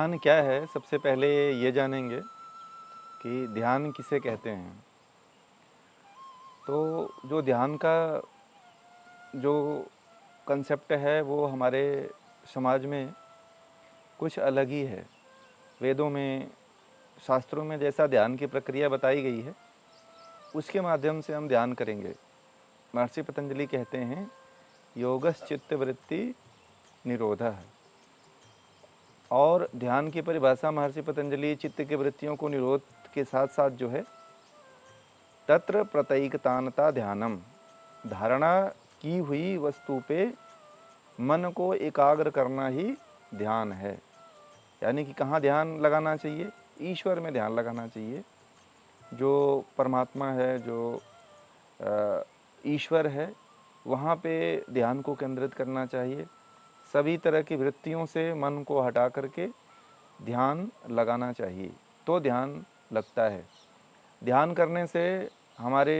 ध्यान क्या है? सबसे पहले ये जानेंगे कि ध्यान किसे कहते हैं। तो जो ध्यान का जो कंसेप्ट है वो हमारे समाज में कुछ अलग ही है। वेदों में, शास्त्रों में जैसा ध्यान की प्रक्रिया बताई गई है, उसके माध्यम से हम ध्यान करेंगे। महर्षि पतंजलि कहते हैं, योगश्चित्त वृत्ति निरोधः। और ध्यान की परिभाषा महर्षि पतंजलि चित्त की वृत्तियों को निरोध के साथ साथ जो है, तत्र प्रत्येकतानता ध्यानम, धारणा की हुई वस्तु पे मन को एकाग्र करना ही ध्यान है। यानी कि कहाँ ध्यान लगाना चाहिए? ईश्वर में ध्यान लगाना चाहिए। जो परमात्मा है, जो ईश्वर है, वहाँ पे ध्यान को केंद्रित करना चाहिए। सभी तरह की वृत्तियों से मन को हटा करके ध्यान लगाना चाहिए, तो ध्यान लगता है। ध्यान करने से हमारे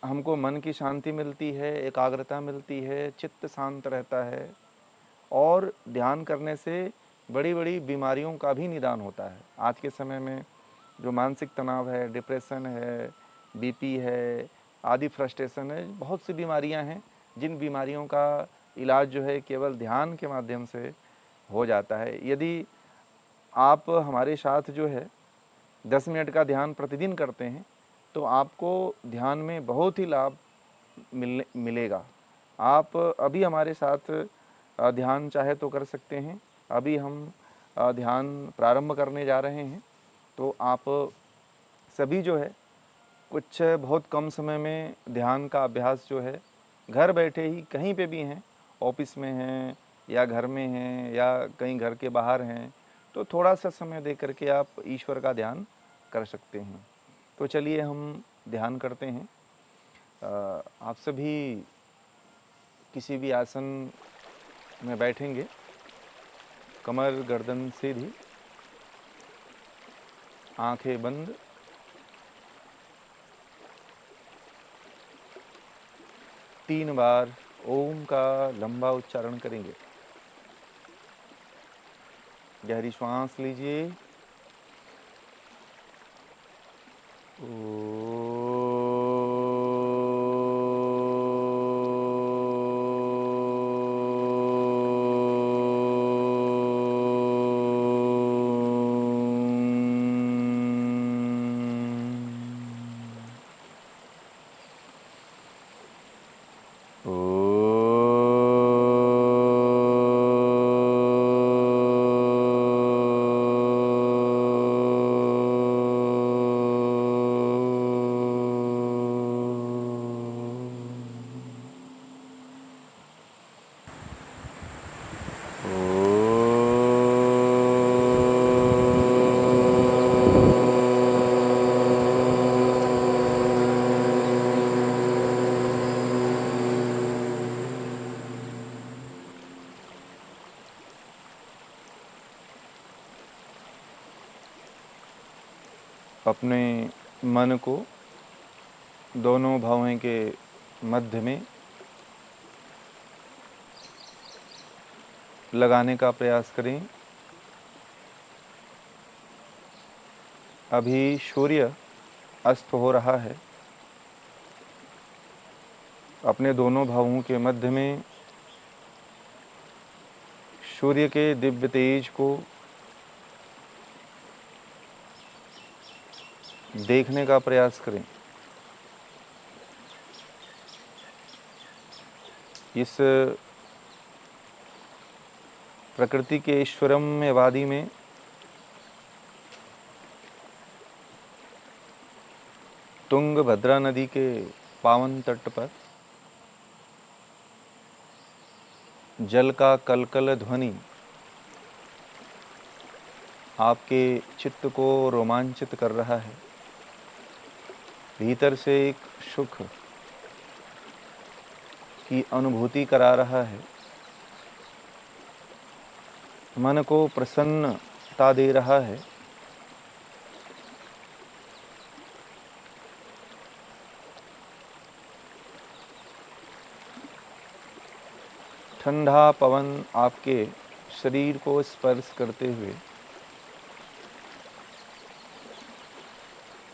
हमको मन की शांति मिलती है, एकाग्रता मिलती है, चित्त शांत रहता है। और ध्यान करने से बड़ी बड़ी बीमारियों का भी निदान होता है। आज के समय में जो मानसिक तनाव है, डिप्रेशन है, बीपी है, आदि फ्रस्ट्रेशन है, बहुत सी बीमारियां हैं जिन बीमारियों का इलाज जो है केवल ध्यान के माध्यम से हो जाता है। यदि आप हमारे साथ जो है 10 मिनट का ध्यान प्रतिदिन करते हैं, तो आपको ध्यान में बहुत ही लाभ मिलेगा। आप अभी हमारे साथ ध्यान चाहे तो कर सकते हैं। अभी हम ध्यान प्रारंभ करने जा रहे हैं, तो आप सभी जो है कुछ बहुत कम समय में ध्यान का अभ्यास जो है घर बैठे ही कहीं पे भी हैं, ऑफिस में हैं या घर में हैं या कहीं घर के बाहर हैं, तो थोड़ा सा समय दे करके आप ईश्वर का ध्यान कर सकते हैं। तो चलिए हम ध्यान करते हैं। आप सभी किसी भी आसन में बैठेंगे, कमर गर्दन सीधी, आंखें बंद। तीन बार ओम का लंबा उच्चारण करेंगे। गहरी श्वास लीजिए। अपने मन को दोनों भौहें के मध्य में लगाने का प्रयास करें। अभी सूर्य अस्त हो रहा है। अपने दोनों भौहों के मध्य में सूर्य के दिव्य तेज को देखने का प्रयास करें। इस प्रकृति के ईश्वरम्यवादी में तुंगभद्रा नदी के पावन तट पर जल का कलकल ध्वनि आपके चित्त को रोमांचित कर रहा है। भीतर से एक सुख की अनुभूति करा रहा है। मन को प्रसन्नता दे रहा है। ठंडा पवन आपके शरीर को स्पर्श करते हुए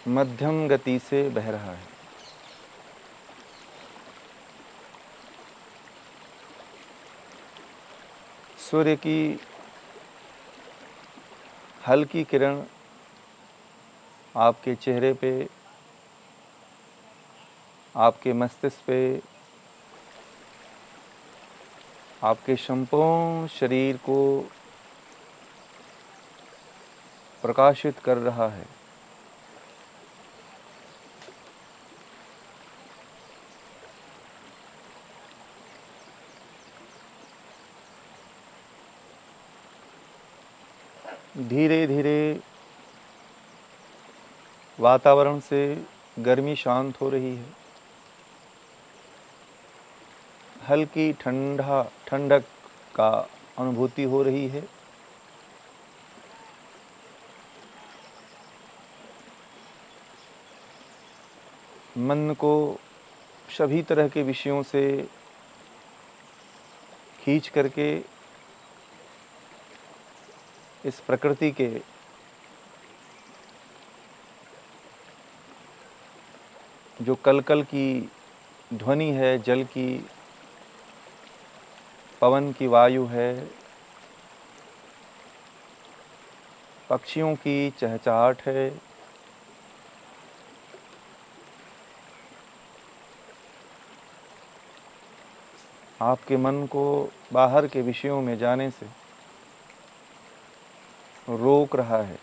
मध्यम गति से बह रहा है। सूर्य की हल्की किरण आपके चेहरे पे, आपके मस्तिष्क पे, आपके संपूर्ण शरीर को प्रकाशित कर रहा है। धीरे धीरे वातावरण से गर्मी शांत हो रही है। हल्की ठंडक का अनुभूति हो रही है। मन को सभी तरह के विषयों से खींच करके इस प्रकृति के जो कलकल की ध्वनि है, जल की, पवन की वायु है, पक्षियों की चहचहाट है, आपके मन को बाहर के विषयों में जाने से रोक रहा है।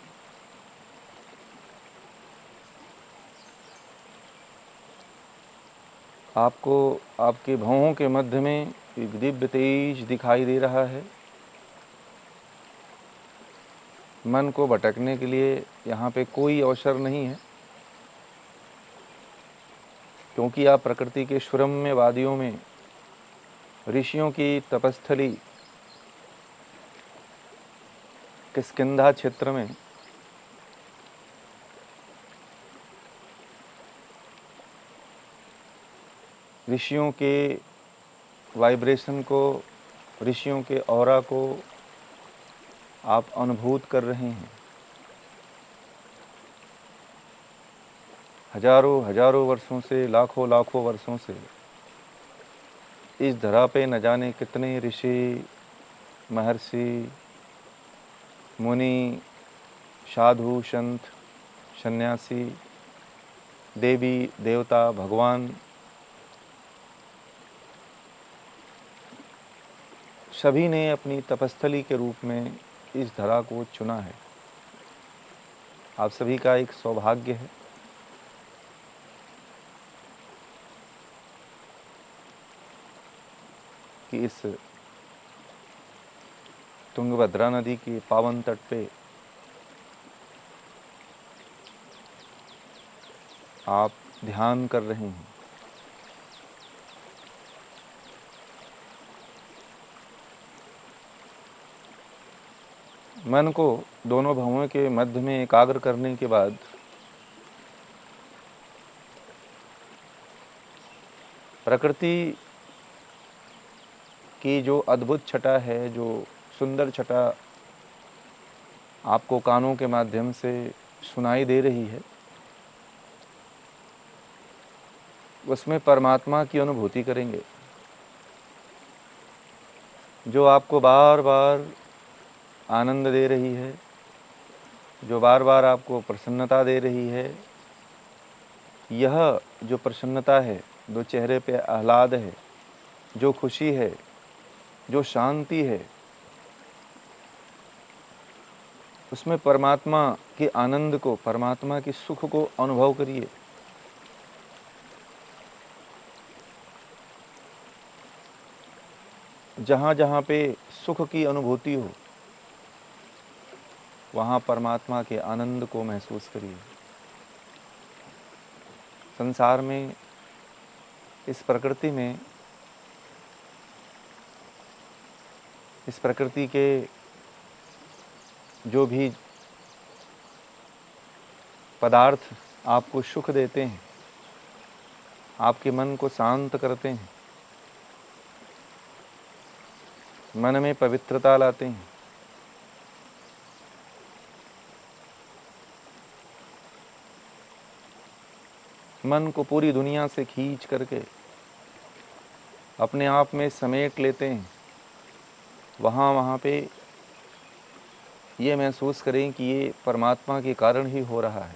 आपको आपके भौहों के मध्य में एक दिव्य तेज दिखाई दे रहा है। मन को भटकने के लिए यहाँ पे कोई अवसर नहीं है, क्योंकि आप प्रकृति के सुरम्य वादियों में, ऋषियों की तपस्थली किष्किंधा क्षेत्र में ऋषियों के वाइब्रेशन को, ऋषियों के ऑरा को आप अनुभूत कर रहे हैं। हजारों हजारों वर्षों से, लाखों लाखों वर्षों से इस धरा पे न जाने कितने ऋषि, महर्षि, मुनि, साधु, संत, सन्यासी, देवी देवता, भगवान सभी ने अपनी तपस्थली के रूप में इस धरा को चुना है। आप सभी का एक सौभाग्य है कि इस तुंगभद्रा नदी के पावन तट पे आप ध्यान कर रहे हैं। मन को दोनों भवों के मध्य में एकाग्र करने के बाद प्रकृति की जो अद्भुत छटा है, जो सुंदर छटा आपको कानों के माध्यम से सुनाई दे रही है, उसमें परमात्मा की अनुभूति करेंगे, जो आपको बार बार आनंद दे रही है, जो बार बार आपको प्रसन्नता दे रही है। यह जो प्रसन्नता है, जो चेहरे पे आह्लाद है, जो खुशी है, जो शांति है, उसमें परमात्मा के आनंद को, परमात्मा के सुख को अनुभव करिए। जहाँ जहाँ पे सुख की अनुभूति हो, वहाँ परमात्मा के आनंद को महसूस करिए। संसार में, इस प्रकृति में, इस प्रकृति के जो भी पदार्थ आपको सुख देते हैं, आपके मन को शांत करते हैं, मन में पवित्रता लाते हैं। मन को पूरी दुनिया से खींच करके अपने आप में समेट लेते हैं। वहाँ पे ये महसूस करें कि ये परमात्मा के कारण ही हो रहा है।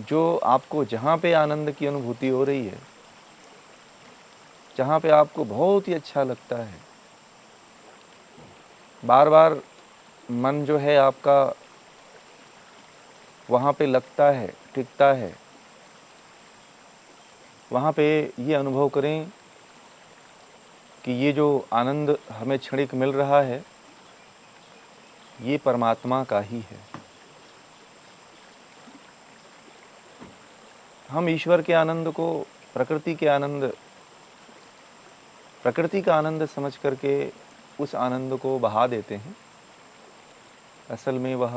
जो आपको जहाँ पे आनंद की अनुभूति हो रही है, जहाँ पे आपको बहुत ही अच्छा लगता है, बार बार मन जो है आपका वहाँ पे लगता है, टिकता है, वहाँ पे ये अनुभव करें कि ये जो आनंद हमें क्षणिक मिल रहा है, ये परमात्मा का ही है। हम ईश्वर के आनंद को प्रकृति का आनंद समझ करके उस आनंद को बहा देते हैं। असल में वह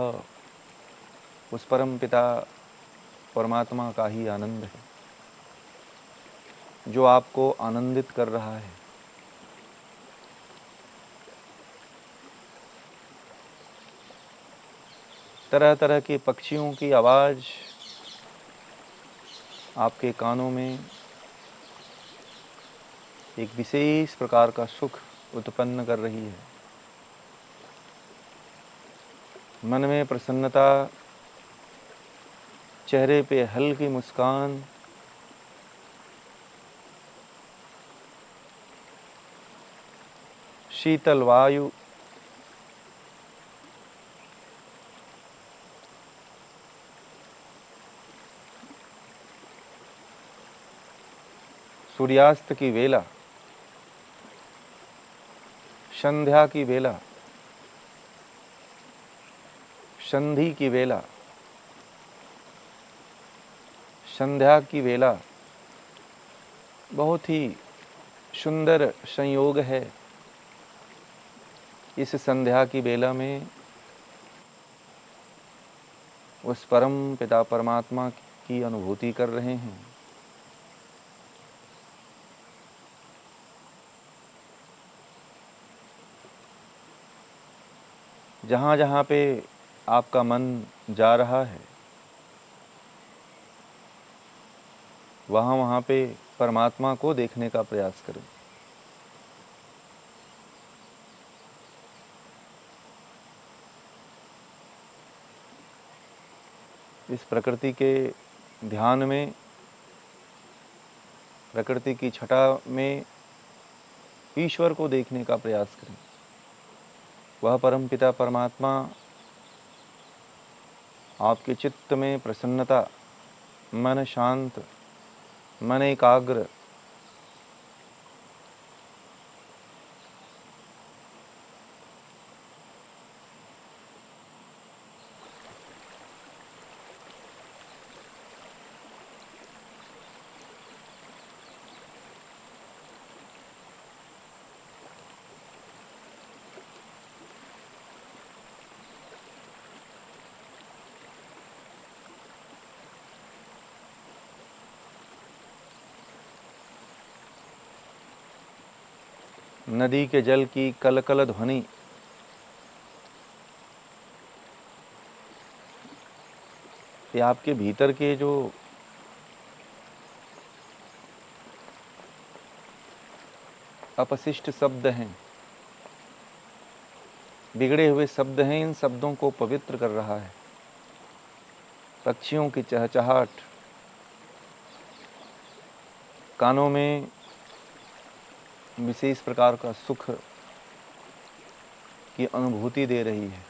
उस परम पिता परमात्मा का ही आनंद है जो आपको आनंदित कर रहा है। तरह तरह के पक्षियों की आवाज़ आपके कानों में एक विशेष प्रकार का सुख उत्पन्न कर रही है। मन में प्रसन्नता, चेहरे पे हल्की मुस्कान, शीतल वायु, सूर्यास्त की वेला, संध्या की वेला, संधि की वेला, संध्या की वेला बहुत ही सुंदर संयोग है। इस संध्या की वेला में उस परम पिता परमात्मा की अनुभूति कर रहे हैं। जहाँ जहाँ पे आपका मन जा रहा है, वहाँ वहाँ पे परमात्मा को देखने का प्रयास करें। इस प्रकृति के ध्यान में, प्रकृति की छटा में ईश्वर को देखने का प्रयास करें। वह परमपिता परमात्मा आपके चित्त में प्रसन्नता, मन शांत, मन एकाग्र, नदी के जल की कलकल ध्वनि, ये आपके भीतर के जो अपशिष्ट शब्द हैं, बिगड़े हुए शब्द हैं, इन शब्दों को पवित्र कर रहा है। पक्षियों की चहचहाट कानों में विशेष प्रकार का सुख की अनुभूति दे रही है।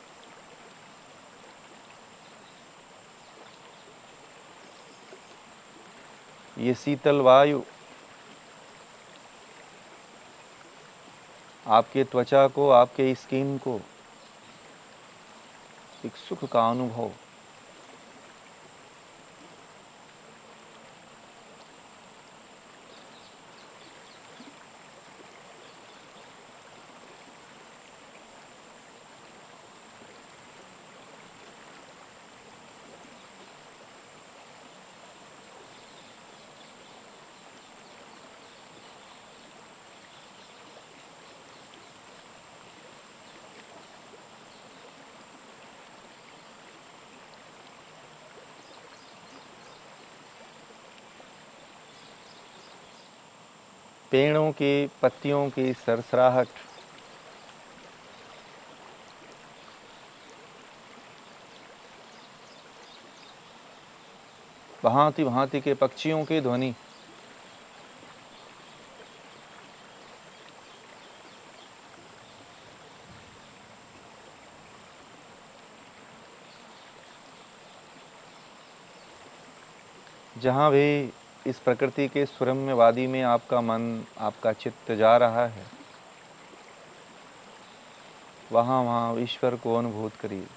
ये शीतल वायु आपके त्वचा को, आपके स्किन को एक सुख का अनुभव, पेड़ों के पत्तियों की सरसराहट, भांति भांति के पक्षियों की ध्वनि, जहाँ भी इस प्रकृति के सुरम्य वादी में आपका मन, आपका चित्त जा रहा है, वहाँ वहाँ ईश्वर को अनुभूत करिए।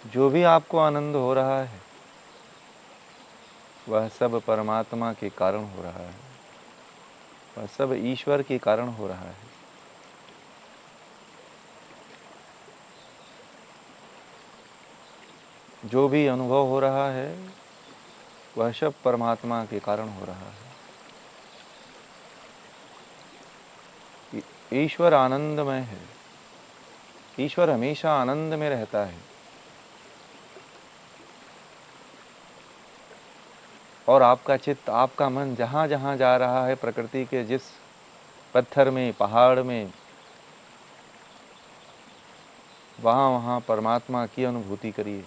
जो भी आपको आनंद हो रहा है वह सब परमात्मा के कारण हो रहा है, वह सब ईश्वर के कारण हो रहा है। जो भी अनुभव हो रहा है वह सब परमात्मा के कारण हो रहा है। ईश्वर आनंदमय है, ईश्वर हमेशा आनंद में रहता है। और आपका चित्त, आपका मन जहाँ जहाँ जा रहा है, प्रकृति के जिस पत्थर में, पहाड़ में, वहाँ वहाँ परमात्मा की अनुभूति करिए,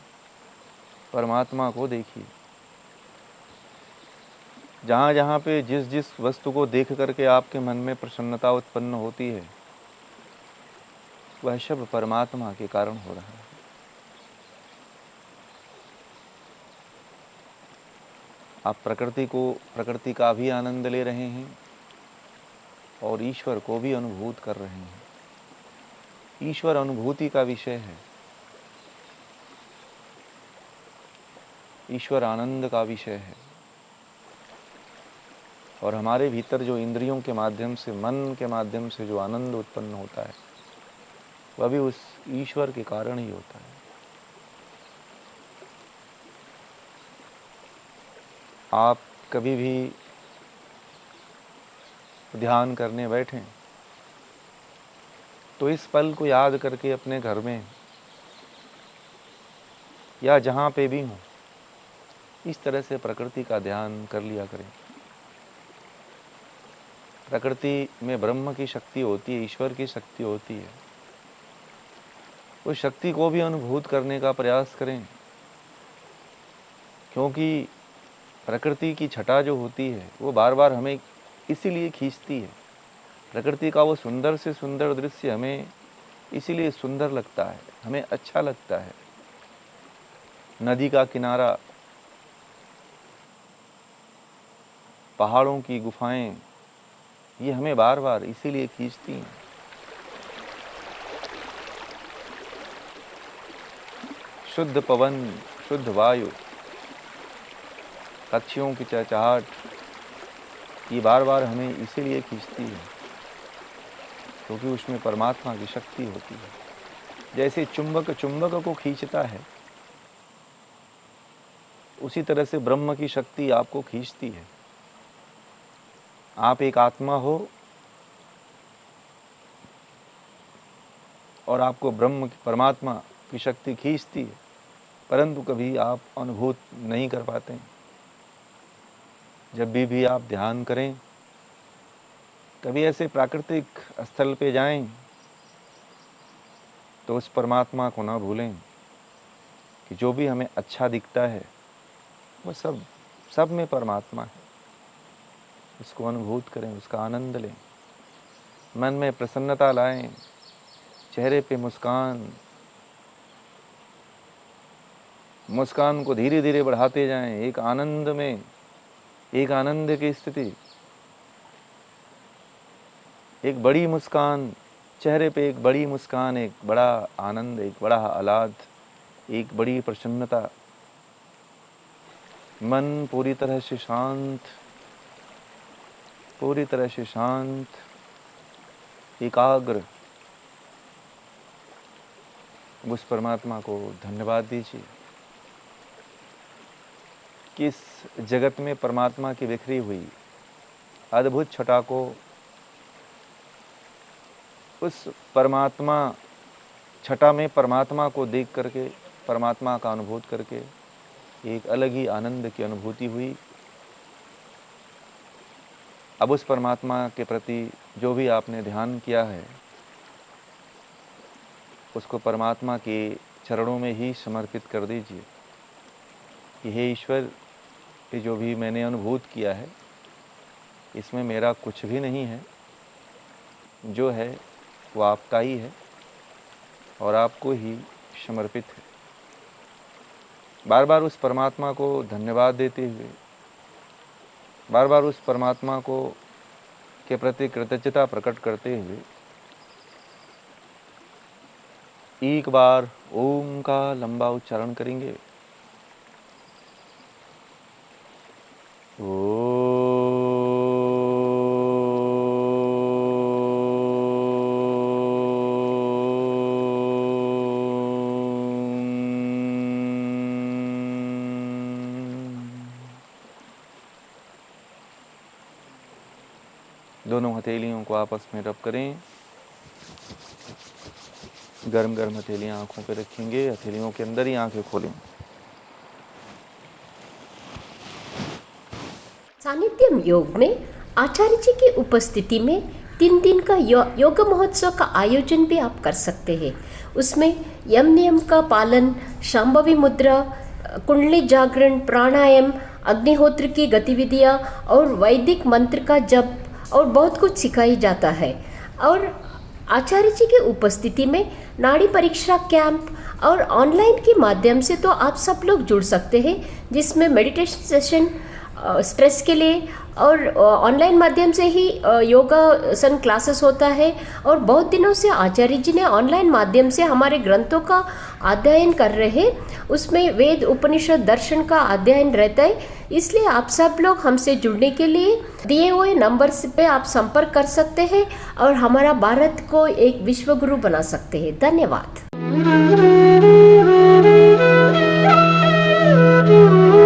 परमात्मा को देखिए। जहाँ जहाँ पे जिस जिस वस्तु को देख करके आपके मन में प्रसन्नता उत्पन्न होती है, वह सब परमात्मा के कारण हो रहा है। आप प्रकृति का भी आनंद ले रहे हैं और ईश्वर को भी अनुभूत कर रहे हैं। ईश्वर अनुभूति का विषय है, ईश्वर आनंद का विषय है। और हमारे भीतर जो इंद्रियों के माध्यम से, मन के माध्यम से जो आनंद उत्पन्न होता है, वह भी उस ईश्वर के कारण ही होता है। आप कभी भी ध्यान करने बैठें तो इस पल को याद करके अपने घर में या जहाँ पे भी हों, इस तरह से प्रकृति का ध्यान कर लिया करें। प्रकृति में ब्रह्म की शक्ति होती है, ईश्वर की शक्ति होती है। उस शक्ति को भी अनुभूत करने का प्रयास करें, क्योंकि प्रकृति की छटा जो होती है वो बार बार हमें इसीलिए खींचती है। प्रकृति का वो सुंदर से सुंदर दृश्य हमें इसीलिए सुंदर लगता है, हमें अच्छा लगता है। नदी का किनारा, पहाड़ों की गुफाएं, ये हमें बार बार इसीलिए खींचती हैं। शुद्ध पवन, शुद्ध वायु, पक्षियों की चहचहाट, ये बार बार हमें इसीलिए खींचती है क्योंकि उसमें परमात्मा की शक्ति होती है। जैसे चुंबक चुंबक को खींचता है, उसी तरह से ब्रह्म की शक्ति आपको खींचती है। आप एक आत्मा हो और आपको परमात्मा की शक्ति खींचती है, परंतु कभी आप अनुभूत नहीं कर पाते। जब भी आप ध्यान करें, कभी ऐसे प्राकृतिक स्थल पे जाएं तो उस परमात्मा को ना भूलें कि जो भी हमें अच्छा दिखता है वो सब में परमात्मा है। उसको अनुभूत करें, उसका आनंद लें, मन में प्रसन्नता लाएं, चेहरे पे मुस्कान को धीरे धीरे बढ़ाते जाएं। एक आनंद की स्थिति, एक बड़ी मुस्कान, चेहरे पे एक बड़ी मुस्कान, एक बड़ा आनंद, एक बड़ा आह्लाद, एक बड़ी प्रसन्नता, मन पूरी तरह से शांत, एकाग्र। उस परमात्मा को धन्यवाद दीजिए कि इस जगत में परमात्मा की बिखरी हुई अद्भुत छटा को, उस परमात्मा छटा में परमात्मा को देख करके, परमात्मा का अनुभूत करके एक अलग ही आनंद की अनुभूति हुई। अब उस परमात्मा के प्रति जो भी आपने ध्यान किया है उसको परमात्मा के चरणों में ही समर्पित कर दीजिए कि हे ईश्वर, ये जो भी मैंने अनुभूत किया है इसमें मेरा कुछ भी नहीं है, जो है वो आपका ही है और आपको ही समर्पित है। बार बार उस परमात्मा को धन्यवाद देते हुए, बार बार उस परमात्मा को के प्रति कृतज्ञता प्रकट करते हुए एक बार ओम का लंबा उच्चारण करेंगे। दोनों हथेलियों को आपस में रब करें। गर्म गर्म हथेलियां आंखों पे रखेंगे, हथेलियों के अंदर ही आंखें खोलें। सानिध्यम योग में आचार्य जी की उपस्थिति में 3 दिन का योग महोत्सव का आयोजन भी आप कर सकते हैं। उसमें यम नियम का पालन, शांभवी मुद्रा, कुंडली जागरण, प्राणायाम, अग्निहोत्र की गतिविधियाँ और वैदिक मंत्र का जप और बहुत कुछ सिखाई जाता है। और आचार्य जी की उपस्थिति में नाड़ी परीक्षा कैंप और ऑनलाइन के माध्यम से तो आप सब लोग जुड़ सकते हैं, जिसमें मेडिटेशन सेशन स्ट्रेस के लिए और ऑनलाइन माध्यम से ही योगासन क्लासेस होता है। और बहुत दिनों से आचार्य जी ने ऑनलाइन माध्यम से हमारे ग्रंथों का अध्ययन कर रहे हैं, उसमें वेद उपनिषद दर्शन का अध्ययन रहता है। इसलिए आप सब लोग हमसे जुड़ने के लिए दिए हुए नंबर पे आप संपर्क कर सकते हैं और हमारा भारत को एक विश्व गुरु बना सकते हैं। धन्यवाद।